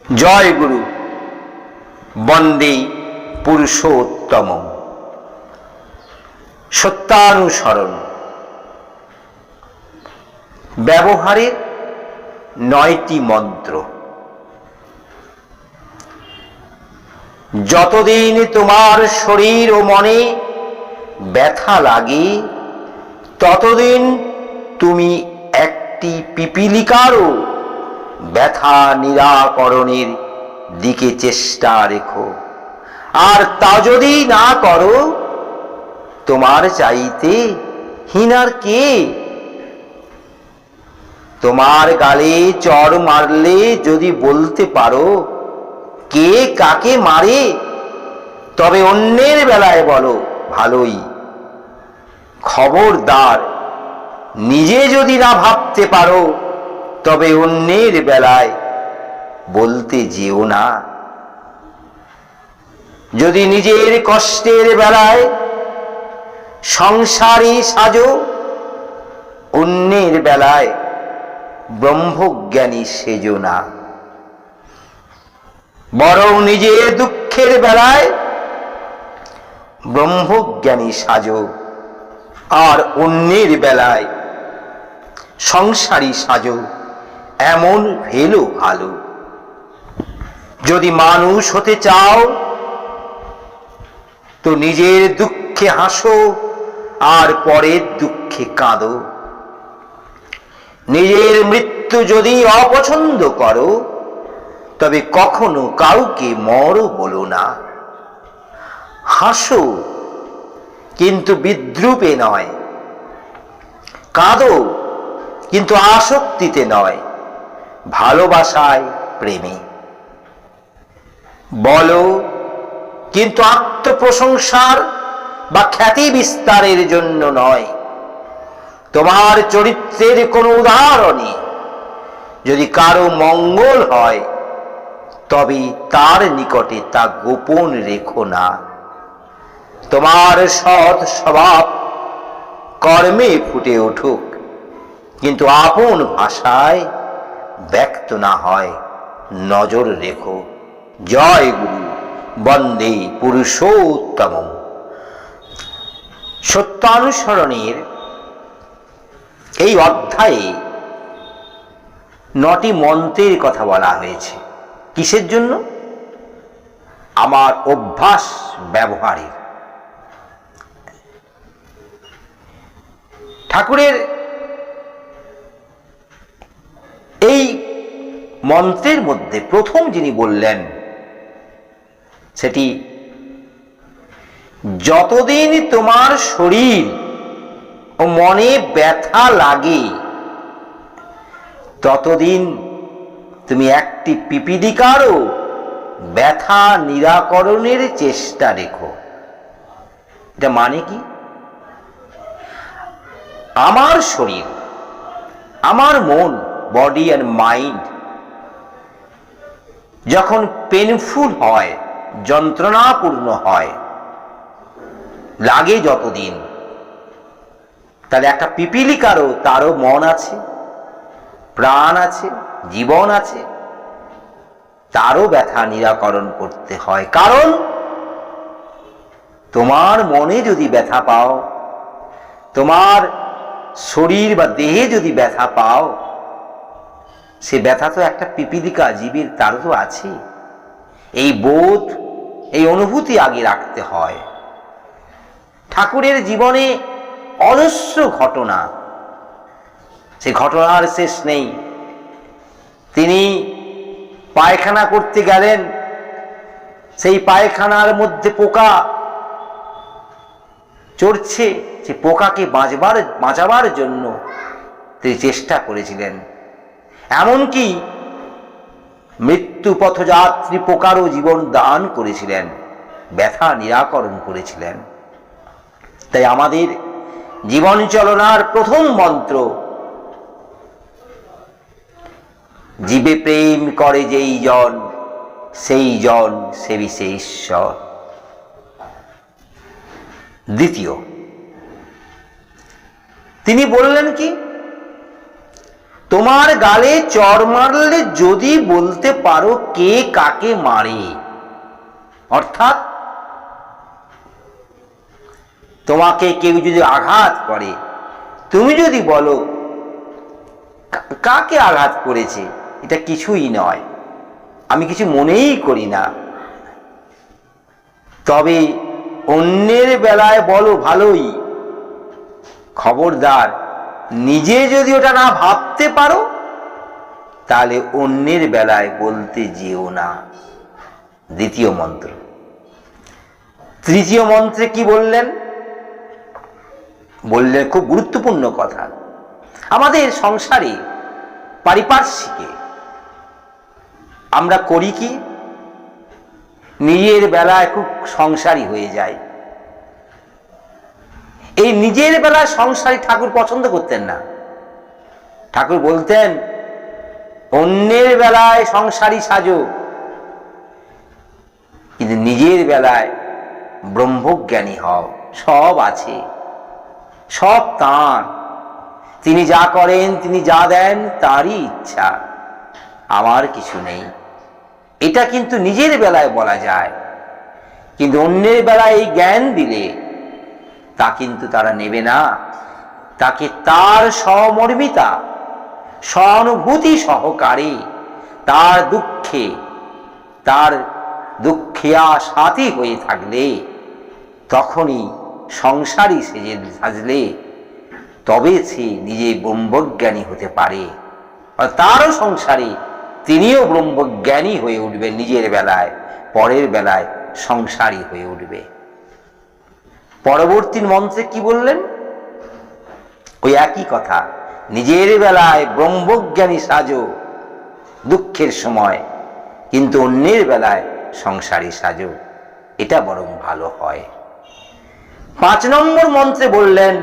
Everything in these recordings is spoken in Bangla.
জয় গুরু বন্দে পুরুষোত্তম। সত্যানুসরণ ব্যবহারের 9টি মন্ত্র। যতদিন তোমার শরীর ও মনে ব্যথা লাগে, ততদিন তুমি একটি পিপীলিকারও ব্যথা নিরাকরণের দিকে চেষ্টা রেখো। আর তা যদি না করো, তোমার চাইতে হীনার কে? তোমার গালে চড় মারলে যদি বলতে পারো কে কাকে মারে, তবে অন্যের বেলায় বলো ভালোই। খবরদার, নিজে যদি না ভাবতে পারো, তবে অন্যের বেলায় বলতে যেও না। যদি নিজের কষ্টের বেলায় সংসারী সাজো, অন্যের বেলায় ব্রহ্মজ্ঞানী সেজো না। বরং নিজের দুঃখের বেলায় ব্রহ্মজ্ঞানী সাজো, আর অন্যের বেলায় সংসারী সাজো, এমন ভেলো ভালো। যদি মানুষ হতে চাও, তো নিজের দুঃখে হাসো আর পরের দুঃখে কাঁদো। নিজের মৃত্যু যদি অপছন্দ করো, তবে কখনো কাউকে মরো বলো না। হাসো, কিন্তু বিদ্রূপে নয়। কাঁদো, কিন্তু আসক্তিতে নয়, ভালোবাসায়, প্রেমে। বলো, কিন্তু আত্মপ্রশংসার বা খ্যাতি বিস্তারের জন্য নয়। তোমার চরিত্রের কোনো উদাহরণে যদি কারো মঙ্গল হয়, তবে তার নিকটে তা গোপন রেখো না। তোমার সৎ স্বভাব কর্মে ফুটে উঠুক, কিন্তু আপন ভাষায় ব্যক্ত না হয়, নজর রেখো। জয় গুরু বন্দে পুরুষোত্তম। সত্যানুসরণের এই অধ্যায়ে 9টি মন্ত্রের কথা বলা হয়েছে। কিসের জন্য? আমার অভ্যাস ব্যবহারের। ঠাকুরের এই মন্ত্রের মধ্যে প্রথম যিনি বললেন, সেটি যতদিন তোমার শরীর ও মনে ব্যথা লাগে, ততদিন তুমি একটি পিপীলিকারও ব্যথা নিরাকরণের চেষ্টা রেখো। এটা মানে কি? আমার শরীর, আমার মন, বডি অ্যান্ড মাইন্ড যখন পেনফুল হয়, যন্ত্রণাপূর্ণ হয়, লাগে যতদিন, তাহলে একটা পিপীলিকারও তারও মন আছে, প্রাণ আছে, জীবন আছে, তারও ব্যথা নিরাকরণ করতে হয়। কারণ তোমার মনে যদি ব্যথা পাও, তোমার শরীর বা দেহে যদি ব্যথা পাও, সে ব্যথা তো একটা পিপীলিকা জীবের, তারও তো আছে। এই বোধ, এই অনুভূতি আগে রাখতে হয়। ঠাকুরের জীবনে অজস্র ঘটনা, সে ঘটনার শেষ নেই। তিনি পায়খানা করতে গেলেন, সেই পায়খানার মধ্যে পোকা চড়ছে, সে পোকাকে বাঁচাবার জন্য তিনি চেষ্টা করেছিলেন। এমনকি মৃত্যু পথযাত্রী পোকারও জীবন দান করেছিলেন, ব্যথা নিরাকরণ করেছিলেন। তাই আমাদের জীবন চলনার প্রথম মন্ত্র, জীবে প্রেম করে যেই জন, সেই জন সেবিছে ঈশ্বর। দ্বিতীয়, তিনি বললেন কি? তোমার গালে চড় মারলে যদি বলতে পারো কে কাকে মারে, অর্থাৎ তোমাকে কেউ যদি আঘাত করে, তুমি যদি বলো কাকে আঘাত করেছে, এটা কিছুই নয়, আমি কিছু মনেই করি না, তবে অন্যের বেলায় বলো ভালোই, খবরদার নিজে যদি ওটা না ভাবতে পারো তাহলে অন্যের বেলায় বলতে যেও না। দ্বিতীয় মন্ত্র। তৃতীয় মন্ত্রে কি বললেন? বললেন খুব গুরুত্বপূর্ণ কথা। আমাদের সংসারে পারিপার্শ্বিকে আমরা করি কি, নিজের বেলায় খুব সংসারী হয়ে যায়। এই নিজের বেলায় সংসারী ঠাকুর পছন্দ করতেন না। ঠাকুর বলতেন অন্যের বেলায় সংসারী সাজো, কিন্তু নিজের বেলায় ব্রহ্মজ্ঞানী হও। সব আছে, সব তাঁর, তিনি যা করেন, তিনি যা দেন তারই ইচ্ছা, আমার কিছু নেই। এটা কিন্তু নিজের বেলায় বলা যায়, কিন্তু অন্যের বেলায় এই জ্ঞান দিলে তা কিন্তু তারা নেবে না। তাকে তার সমর্মিতা, সহানুভূতি সহকারে তার দুঃখিয়া সাথী হয়ে থাকলে, তখনই সংসারী সাজলে তবে সে নিজে ব্রহ্মজ্ঞানী হতে পারে। আর তারও সংসারে তিনিও ব্রহ্মজ্ঞানী হয়ে উঠবে নিজের বেলায়, পরের বেলায় সংসারী হয়ে উঠবে। পরবর্তী মন্ত্রে কি বললেন? ওই একই কথা, নিজের বেলায় ব্রহ্মজ্ঞানী সাজো দুঃখের সময়, কিন্তু অন্যের বেলায় সংসারী সাজো, এটা বরং ভালো হয়। 5 নম্বর মন্ত্রে বললেন,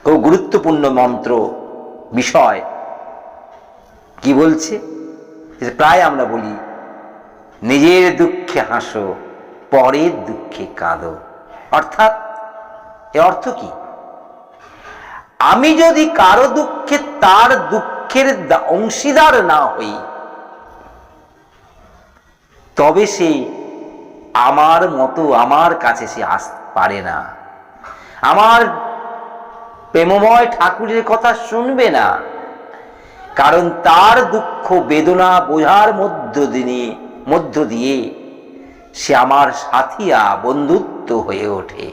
খুব গুরুত্বপূর্ণ মন্ত্র বিষয়, কি বলছে? প্রায় আমরা বলি নিজের দুঃখে হাসো, পরের দুঃখে কাঁদো। অর্থাৎ এর অর্থ কি? আমি যদি কারো দুঃখে তার দুঃখের অংশীদার না হই, তবে সে আমার মতো আমার কাছে সে আসতে পারে না, আমার প্রেমময় ঠাকুরের কথা শুনবে না। কারণ তার দুঃখ বেদনা বোঝার মধ্য দিয়ে সে আমার সাথিয়া বন্ধুত্ব হয়ে ওঠে।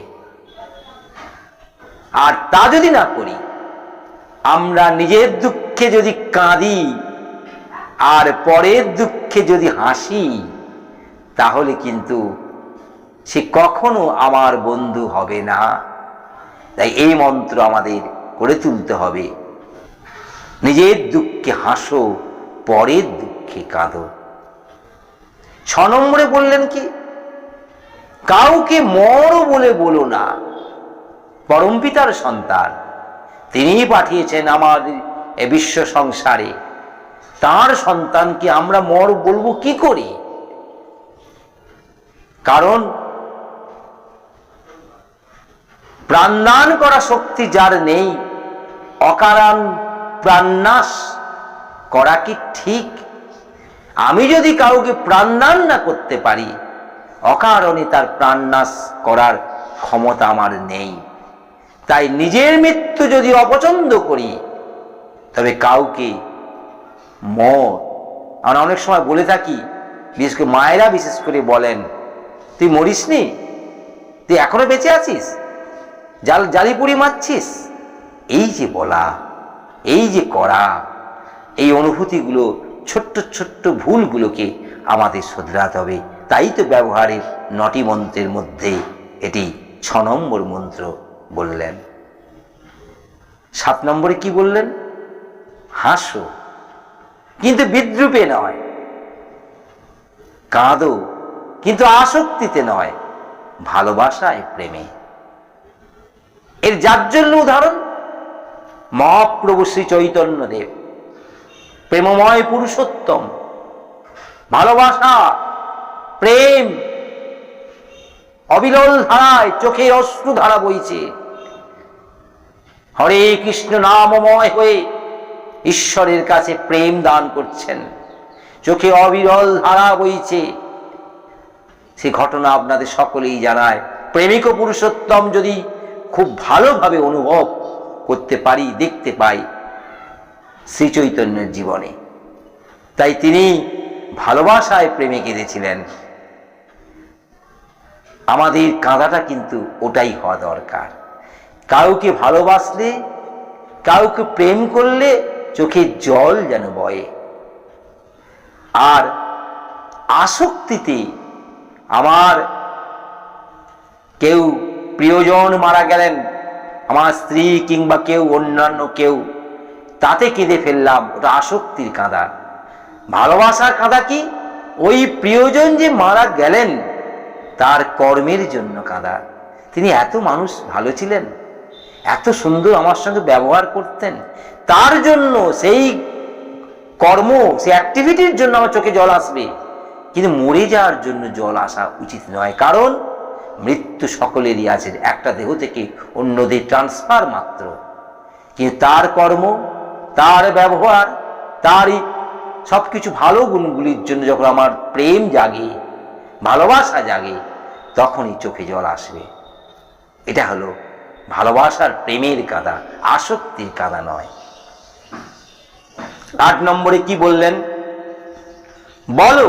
আর তা যদি না করি, আমরা নিজের দুঃখে যদি কাঁদি আর পরের দুঃখে যদি হাসি, তাহলে কিন্তু সে কখনো আমার বন্ধু হবে না। তাই এই মন্ত্র আমাদের করে তুলতে হবে, নিজের দুঃখে হাসো, পরের দুঃখে কাঁদো। 6 নম্বরে বললেন কি? কাউকে মর বলে বলো না। পরমপিতার সন্তান, তিনিই পাঠিয়েছেন আমাদের এ বিশ্ব সংসারে, তার সন্তানকে আমরা মর বলবো কি করে? কারণ প্রাণদান করা শক্তি যার নেই, অকারণ প্রাণনাশ করা কি ঠিক? আমি যদি কাউকে প্রাণদান না করতে পারি, অকারণে তার প্রাণনাশ করার ক্ষমতা আমার নেই। তাই নিজের মৃত্যু যদি অপছন্দ করি, তবে কাউকে আমরা অনেক সময় বলে থাকি, বিশেষ করে মায়েরা বিশেষ করে বলেন, তুই মরিসনি, তুই এখনো বেঁচে আছিস, জালিপুরি মারছিস। এই যে বলা, এই যে করা, এই অনুভূতিগুলো, ছোট্ট ছোট্ট ভুলগুলোকে আমাদের শোধরাতে হবে। তাই তো ব্যবহারের 9টি মন্ত্রের মধ্যে এটি 6 নম্বর মন্ত্র বললেন। 7 নম্বরে কি বললেন? হাসো, কিন্তু বিদ্রুপে নয়, কাঁদো কিন্তু আসক্তিতে নয়, ভালোবাসায়, প্রেমে। এর জাজ্জল্য উদাহরণ মহাপ্রভু শ্রী চৈতন্যদেব, প্রেমময় পুরুষোত্তম, ভালোবাসা, প্রেম অবিরল ধারায় চোখে অশ্রু ধারা বইছে। হরে কৃষ্ণ নামময় হয়ে ঈশ্বরের কাছে প্রেম দান করছেন, চোখে অবিরল ধারা বইছে। সে ঘটনা আপনাদের সকলেই জানায়। প্রেমিক ও পুরুষোত্তম যদি খুব ভালোভাবে অনুভব করতে পারি, দেখতে পাই শ্রী চৈতন্যের জীবনে। তাই তিনি ভালোবাসায় প্রেমে কেঁদেছিলেন। আমাদের কাঁদাটা কিন্তু ওটাই হওয়া দরকার। কাউকে ভালোবাসলে, কাউকে প্রেম করলে চোখে জল যেন বয়ে। আর আসক্তিতে আমার কেউ প্রিয়জন মারা গেলেন, আমার স্ত্রী কিংবা কেউ অন্যান্য কেউ, তাতে কেঁদে ফেললাম, ওটা আসক্তির কাঁদা। ভালোবাসার কাঁদা কি? ওই প্রিয়জন যে মারা গেলেন তার কর্মের জন্য কাঁদা। তিনি এত মানুষ ভালো ছিলেন, এত সুন্দর আমার সঙ্গে ব্যবহার করতেন, তার জন্য সেই কর্ম, সেই অ্যাক্টিভিটির জন্য আমার চোখে জল আসবে। কিন্তু মরে যাওয়ার জন্য জল আসা উচিত নয়, কারণ মৃত্যু সকলেরই আছে, একটা দেহ থেকে অন্য দেহে ট্রান্সফার মাত্র। কিন্তু তার কর্ম, তার ব্যবহার, তারই সবকিছু ভালো গুণগুলির জন্য যখন আমার প্রেম জাগে, ভালোবাসা জাগে, তখনই চোখে জল আসবে। এটা হলো ভালোবাসার প্রেমের কাঁদা, আসক্তির কাঁদা নয়। 8 নম্বরে কি বললেন? বলো,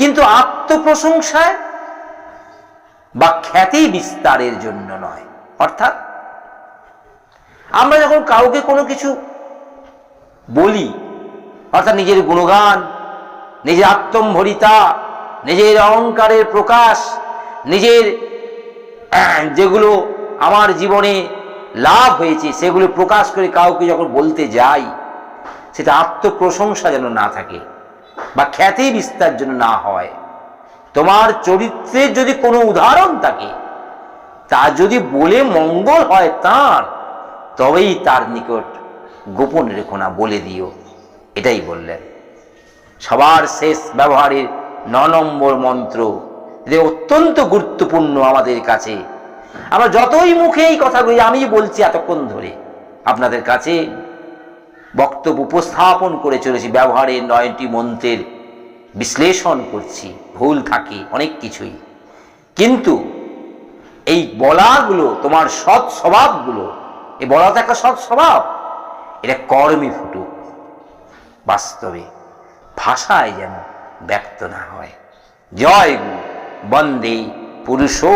কিন্তু আত্মপ্রশংসায় বা খ্যাতি বিস্তারের জন্য নয়। অর্থাৎ আমরা যখন কাউকে কোনো কিছু বলি, অর্থাৎ নিজের গুণগান, নিজের আত্মম্ভরিতা, নিজের অহংকারের প্রকাশ, নিজের যেগুলো আমার জীবনে লাভ হয়েছে সেগুলো প্রকাশ করে কাউকে যখন বলতে যাই, সেটা আত্মপ্রশংসা যেন না থাকে বা খ্যাতি বিস্তার জন্য না হয়। তোমার চরিত্রের যদি কোনো উদাহরণ থাকে, তা যদি বলে মঙ্গল হয় তার, তবেই তার নিকট গোপন রেখো না, বলে দিও। এটাই বললেন। সবার শেষ ব্যবহারের 9 নম্বর মন্ত্র, যে অত্যন্ত গুরুত্বপূর্ণ আমাদের কাছে। আমরা যতই মুখে এই কথাগুলি আমি বলছি এতক্ষণ ধরে আপনাদের কাছে বক্তব্য উপস্থাপন করে চলেছি, ব্যবহারের 9টি মন্ত্রের বিশ্লেষণ করছি, ভুল থাকে অনেক কিছুই, কিন্তু এই বলাগুলো, তোমার সৎ স্বভাবগুলো, এই বলা তো একটা সৎ স্বভাব, এটা কর্মে ফুটুক, বাস্তবে, ভাষায় যেন ব্যক্ত না হয়। জয় গুরু, বন্দে পুরুষো।